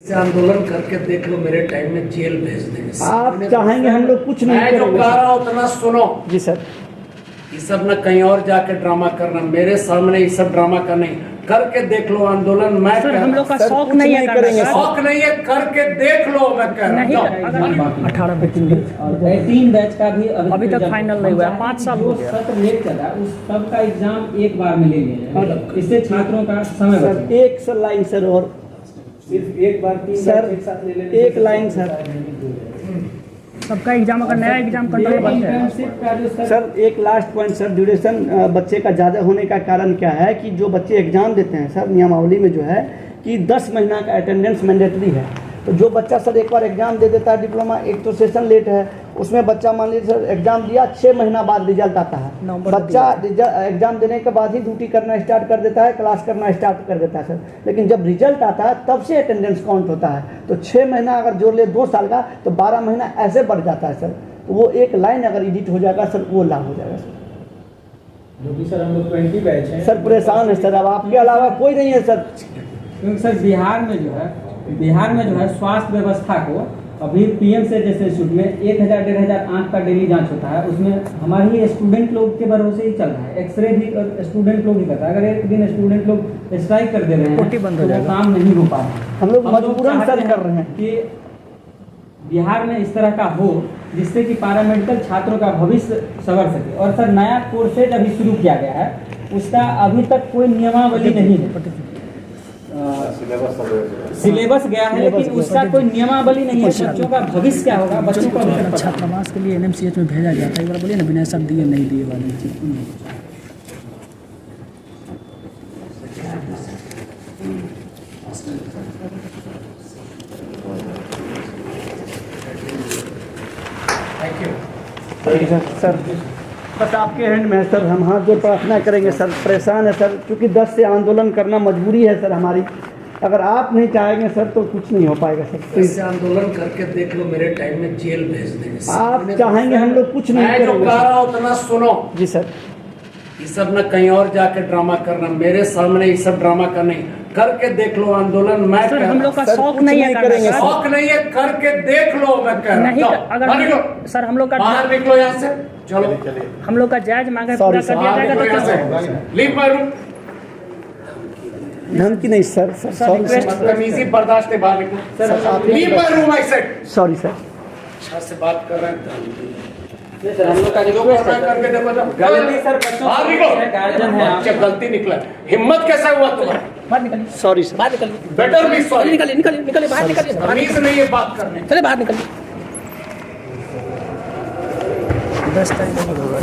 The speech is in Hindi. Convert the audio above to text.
से आंदोलन करके देख लो, मेरे टाइम में जेल भेज देंगे। आप चाहेंगे हम लोग कुछ नहीं मैं जो करेंगे। कह रहा हूं उतना सुनो जी सर। ये सब न कहीं और जाके ड्रामा करना, मेरे सामने ये सब ड्रामा का नहीं, करके देख लो आंदोलन। मैं सर हम लोग का सर, शौक कुछ नहीं है नहीं करने करेंगे। का। शौक नहीं है, करके देख लो। मैं कह रहा नहीं हूं अगर 18 18 बैच का भी अभी तक फाइनल नहीं हुआ, 5 साल हो गया। सत्र लेट चला, उस सब का एग्जाम एक बार में ले लिया, इससे छात्रों का समय सर बचेगा। एक सर लाइन सर, और सिर्फ एक बार 3 सर, बैच एक साथ ले लेने एक लाइन सर। सबका एग्जाम अगर नया एग्जाम कंट्रोल बन जाए। सर एक लास्ट पॉइंट सर, ड्यूरेशन बच्चे का ज़्यादा होने का कारण क्या है कि जो बच्चे एग्जाम देते हैं सर, नियमावली में जो है कि 10 महीना का अटेंडेंस मैंडेटरी है। तो जो बच्चा सर एक बार एग्जाम दे देता है डिप्लोमा, एक तो सेशन लेट है, उसमें बच्चा मान लीजिए सर एग्जाम दिया, 6 महीना बाद रिजल्ट आता है, बच्चा एग्जाम देने के बाद ही ड्यूटी करना स्टार्ट कर देता है, क्लास करना स्टार्ट कर देता है सर। लेकिन जब रिजल्ट आता है तब से अटेंडेंस काउंट होता है। तो 6 महीना अगर जोड़ ले 2 साल का, तो 12 महीना ऐसे बढ़ जाता है सर। तो वो एक लाइन अगर एडिट हो जाएगा सर, वो लाभ हो जाएगा सर। जो कि सर हम लोग 20 बैच हैं सर परेशान है सर, अब आपके अलावा कोई नहीं है सर। क्योंकि सर बिहार में जो है स्वास्थ्य व्यवस्था को अभी पीएम से जैसे इंस्टीट्यूट में 1000-1500 आंख का डेली जांच होता है, उसमें हमारी ही स्टूडेंट लोग के भरोसे ही चल रहा है। एक्सरे भी स्टूडेंट लोग ही करता है। अगर एक दिन स्टूडेंट लोग स्ट्राइक कर दे रहे हैं कोटी बंद हो तो वो जाएगा। काम नहीं हो पा रहा। हम लोग मजबूरन सर कर रहे हैं कि बिहार में इस तरह का हो जिससे कि पैरामेडिकल छात्रों का भविष्य संवर सके। और सर नया कोर्सेज अभी शुरू किया गया है, उसका अभी तक कोई नियमावली नहीं है। सिलेबस गया है लेकिन उसका कोई नियमावली नहीं है। बच्चों का भविष्य क्या होगा, बच्चों का छात्रावास के लिए एनएमसीएच में भेजा जाता है। एक बार बोलिए ना, बिना सब दिए नहीं दिए वाली चीज। सर बस आपके हैंड में है सर, हम हाथ जोड़ प्रार्थना करेंगे सर। परेशान है सर, क्योंकि 10 से आंदोलन करना मजबूरी है सर हमारी। अगर आप नहीं चाहेंगे सर तो कुछ नहीं हो पाएगा सर। इससे आंदोलन करके देख लो, मेरे टाइम में जेल भेज देंगे। आप चाहेंगे हम लोग कुछ नहीं मैं जो करेंगे कह सर। रहा हूं उतना सुनो जी सर। ये सब न कहीं और जाके ड्रामा करना, मेरे सामने ये सब ड्रामा का नहीं, करके देख लो आंदोलन। मैं सर कह हम रहा लोग का सर, शौक कुछ नहीं है नहीं करने करेंगे। का। शौक नहीं है, करके देख लो। मैं कह रहा नहीं हूं अगर बाहर निकलो, सर हम लोग का बाहर निकलो यहाँ से, चलो हम लोग का जायज मांग है, Sorry, पूरा sir. कर दिया बाहर जाएगा निकलो तो यहाँ क्या से, लीव माय रूम। धमकी नहीं sir, sir sorry request- sir. बदतमीजी बर्दाश्त नहीं, बाहर निकलो। सर आप leave my room I said. Sorry sir. अच्छा से बात कर रहे हैं सर हम लोग का जो रिक्वेस्ट करना है है करके देखो। गलती सर बच्चों बाहर निकलो, गार्जियन है आप। अच्छा गलती निकला, हिम्मत कैसा हुआ तुम्हारा? बाहर निकलिए, सॉरी सर। बाहर निकलिए, बेटर बी सॉरी। निकलिए निकलिए निकलिए, बाहर निकलिए, तमीज नहीं है बात करने। चले बाहर निकलिए। 10 टाइम होगा।